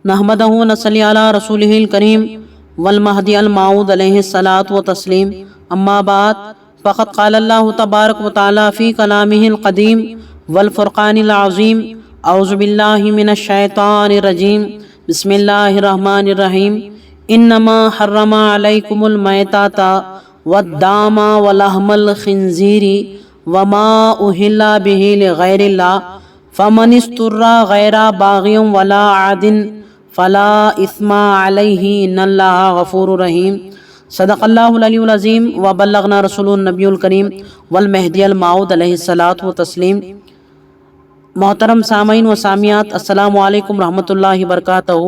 نحمدہ و نصلی علی رسولہ الکریم والمہدی الموعود علیہ الصلاۃ و تسلیم، اما بعد فقد قال اللہ تبارک و تعالی فی کلامہ القدیم والفرقان العظیم، اعوذ باللہ من الشیطان الرجیم، بسم اللہ الرحمن الرحیم۔ انما حرم علیکم المیتۃ والدم ولحم الخنزیر وما اہل بہ لغیر اللہ فمن اضطر غیر باغ ولا عاد فلا اثم علیہ ان اللہ غفور رحیم۔ صدق اللہ العلی العظیم وبلغنا رسول النبی الکریم والمہدی الموعود علیہ الصلاۃ و تسلیم۔ محترم سامعین و سامعات، السلام علیکم رحمۃ اللہ وبرکاتہ۔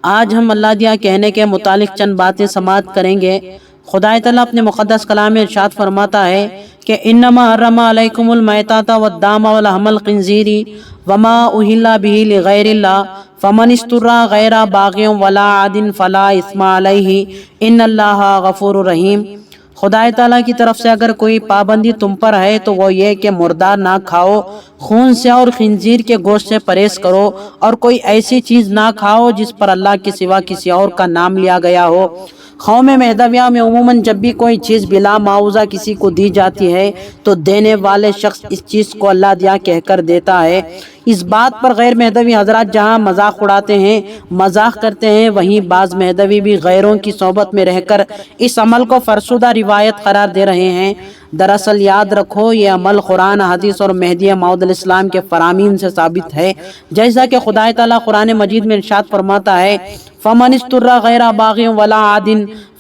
آج ہم اللہ دیا کہنے کے متعلق چند باتیں سماعت کریں گے۔ خدا تعالیٰ اپنے مقدس کلام میں ارشاد فرماتا ہے کہ انما حرم علیکم المیتۃ والدم ولحم الخنزیر وما اہل بہ لغیر اللہ فمن اضطر غیر باغ ولا عاد فلا اثم علیہ ان اللہ غفور رحیم۔ خدا تعالیٰ کی طرف سے اگر کوئی پابندی تم پر ہے تو وہ یہ کہ مردار نہ کھاؤ، خون سے اور خنزیر کے گوشت سے پرہیز کرو، اور کوئی ایسی چیز نہ کھاؤ جس پر اللہ کے سوا کسی اور کا نام لیا گیا ہو۔ قوم مہدویہ میں عموماً جب بھی کوئی چیز بلا معاوضہ کسی کو دی جاتی ہے تو دینے والے شخص اس چیز کو اللہ دیا کہہ کر دیتا ہے۔ اس بات پر غیر مہدوی حضرات جہاں مذاق اڑاتے ہیں، مذاق کرتے ہیں، وہیں بعض مہدوی بھی غیروں کی صحبت میں رہ کر اس عمل کو فرسودہ روایت قرار دے رہے ہیں۔ دراصل یاد رکھو، یہ عمل قرآن، حدیث اور مہدی موعود علیہ السلام کے فرامین سے ثابت ہے، جیسا کہ خدا تعالیٰ قرآن مجید میں ارشاد فرماتا ہے فمن اضطر غیر باغ ولا عاد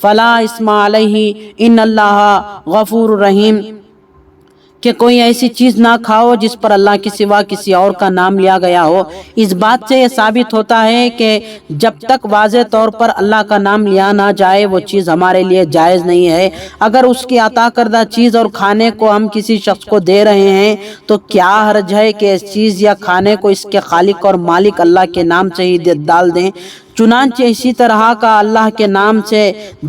فلا اثم علیہ ان اللہ غفور رحیم، کہ کوئی ایسی چیز نہ کھاؤ جس پر اللہ کے سوا کسی اور کا نام لیا گیا ہو۔ اس بات سے یہ ثابت ہوتا ہے کہ جب تک واضح طور پر اللہ کا نام لیا نہ جائے وہ چیز ہمارے لیے جائز نہیں ہے۔ اگر اس کی عطا کردہ چیز اور کھانے کو ہم کسی شخص کو دے رہے ہیں تو کیا حرج ہے کہ اس چیز یا کھانے کو اس کے خالق اور مالک اللہ کے نام سے ہی ڈال دیں۔ چنانچہ اسی طرح کا اللہ کے نام سے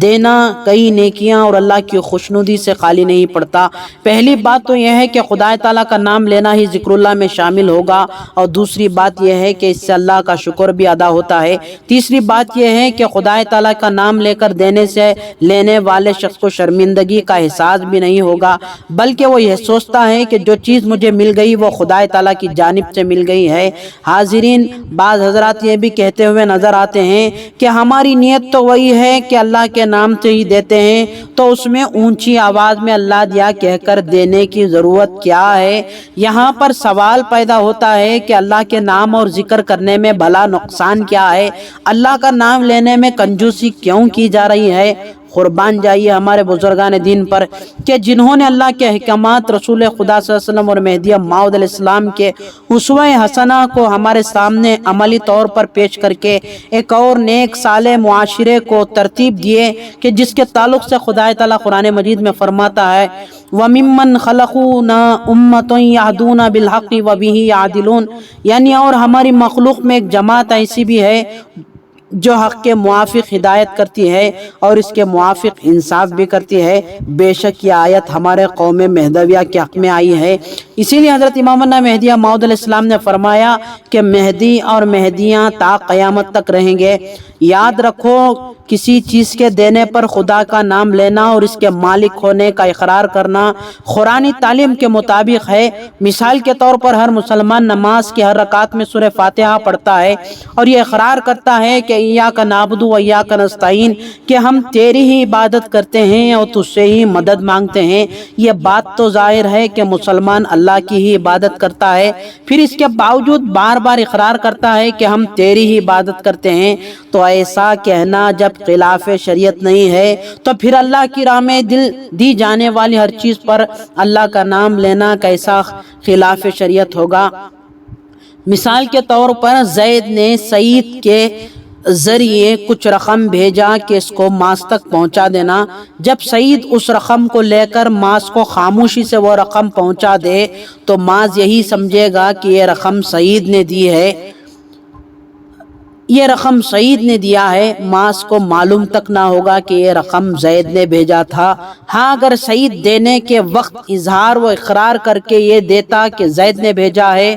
دینا کئی نیکیاں اور اللہ کی خوشنودی سے خالی نہیں پڑتا۔ پہلی بات تو یہ ہے کہ خدا تعالیٰ کا نام لینا ہی ذکر اللہ میں شامل ہوگا، اور دوسری بات یہ ہے کہ اس سے اللہ کا شکر بھی ادا ہوتا ہے۔ تیسری بات یہ ہے کہ خدا تعالیٰ کا نام لے کر دینے سے لینے والے شخص کو شرمندگی کا احساس بھی نہیں ہوگا، بلکہ وہ یہ سوچتا ہے کہ جو چیز مجھے مل گئی وہ خدا تعالیٰ کی جانب سے مل گئی ہے۔ حاضرین، بعض حضرات یہ بھی کہتے ہوئے نظر آتے ہیں کہ ہماری نیت تو وہی ہے کہ اللہ کے نام سے ہی دیتے ہیں، تو اس میں اونچی آواز میں اللہ دیا کہہ کر دینے کی ضرورت کیا ہے؟ یہاں پر سوال پیدا ہوتا ہے کہ اللہ کے نام اور ذکر کرنے میں بھلا نقصان کیا ہے؟ اللہ کا نام لینے میں کنجوسی کیوں کی جا رہی ہے؟ قربان جائیے ہمارے بزرگان دین پر کہ جنہوں نے اللہ کے احکامات، رسول خدا صلی اللہ علیہ وسلم اور مہدی موعود علیہ السلام کے اسوہ حسنہ کو ہمارے سامنے عملی طور پر پیش کر کے ایک اور نیک صالح معاشرے کو ترتیب دیے کہ جس کے تعلق سے خدا تعالیٰ قرآن مجید میں فرماتا ہے وَمِمَّنْ خَلَقُونَا أُمَّةٌ يَهْدُونَ بِالْحَقِّ وَبِهِ يَعْدِلُونَ، یعنی اور ہماری مخلوق میں ایک جماعت ایسی بھی ہے جو حق کے موافق ہدایت کرتی ہے اور اس کے موافق انصاف بھی کرتی ہے۔ بے شک یہ آیت ہمارے قوم مہدویہ کے حق میں آئی ہے۔ اسی لیے حضرت امام مہدی موعود علیہ السلام نے فرمایا کہ مہدی اور مہدیاں تا قیامت تک رہیں گے۔ یاد رکھو، کسی چیز کے دینے پر خدا کا نام لینا اور اس کے مالک ہونے کا اقرار کرنا قرآنی تعلیم کے مطابق ہے۔ مثال کے طور پر ہر مسلمان نماز کی ہر رکعت میں سورہ فاتحہ پڑھتا ہے اور یہ اقرار کرتا ہے کہ ایاک نعبد و ایاک نستعین، کہ ہم تیری ہی عبادت کرتے ہیں اور تجھ سے ہی مدد مانگتے ہیں۔ یہ بات تو ظاہر ہے کہ مسلمان اللہ کی ہی عبادت کرتا ہے، پھر اس کے باوجود بار بار اقرار کرتا ہے کہ ہم تیری ہی عبادت کرتے ہیں۔ تو ایسا کہنا جب خلاف شریعت نہیں ہے تو پھر اللہ کی راہ میں دی جانے والی ہر چیز پر اللہ کا نام لینا کیسا خلاف شریعت ہوگا؟ مثال کے طور پر زید نے سعید کے ذریعے کچھ رقم بھیجا کہ اس کو ماس تک پہنچا دینا۔ جب سعید اس رقم کو لے کر ماس کو خاموشی سے وہ رقم پہنچا دے تو ماس یہی سمجھے گا کہ یہ رقم سعید نے دی ہے، یہ رقم سعید نے دیا ہے، ماس کو معلوم تک نہ ہوگا کہ یہ رقم زید نے بھیجا تھا۔ ہاں اگر سعید دینے کے وقت اظہار و اقرار کر کے یہ دیتا کہ زید نے بھیجا ہے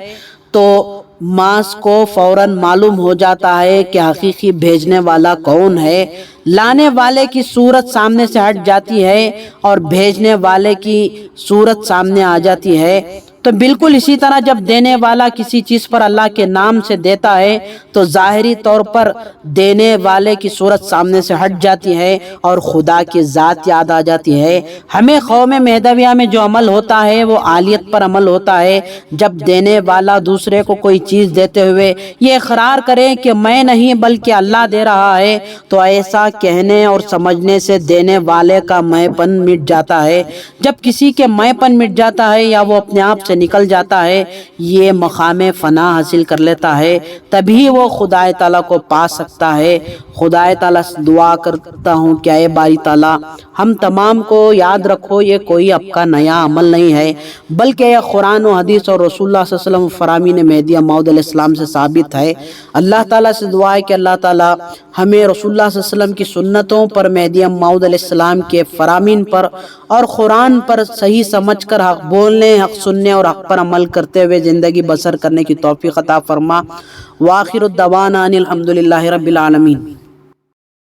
تو ماس کو فوراً معلوم ہو جاتا ہے کہ حقیقی بھیجنے والا کون ہے، لانے والے کی صورت سامنے سے ہٹ جاتی ہے اور بھیجنے والے کی صورت سامنے آ جاتی ہے۔ تو بالکل اسی طرح جب دینے والا کسی چیز پر اللہ کے نام سے دیتا ہے تو ظاہری طور پر دینے والے کی صورت سامنے سے ہٹ جاتی ہے اور خدا کی ذات یاد آ جاتی ہے۔ ہمیں قوم مہدویہ میں جو عمل ہوتا ہے وہ عالیت پر عمل ہوتا ہے۔ جب دینے والا دوسرے کو کوئی چیز دیتے ہوئے یہ اقرار کرے کہ میں نہیں بلکہ اللہ دے رہا ہے تو ایسا کہنے اور سمجھنے سے دینے والے کا میں پن مٹ جاتا ہے۔ جب کسی کے میں پن مٹ جاتا ہے یا وہ اپنے آپ سے نکل جاتا ہے، یہ مقام فنا حاصل کر لیتا ہے، تبھی وہ خدا تعالیٰ کو پا سکتا ہے۔ خدا تعالیٰ سے دعا کرتا ہوں کہ اے باری تعالیٰ ہم تمام کو یاد رکھو، یہ کوئی اب کا نیا عمل نہیں ہے بلکہ یہ قرآن و حدیث اور رسول اللہ صلی اللہ علیہ وسلم فرامین مہدی موعود علیہ السلام سے ثابت ہے۔ اللہ تعالیٰ سے دعا ہے کہ اللہ تعالیٰ ہمیں رسول اللہ صلی اللہ علیہ وسلم کی سنتوں پر، مہدی موعود علیہ السلام کے فرامین پر اور قرآن پر صحیح سمجھ کر حق بولنے، حق سننے اور حق پر عمل کرتے ہوئے زندگی بسر کرنے کی توفیق عطا فرما۔ وآخر الدعوانا ان الحمد للہ رب العالمین۔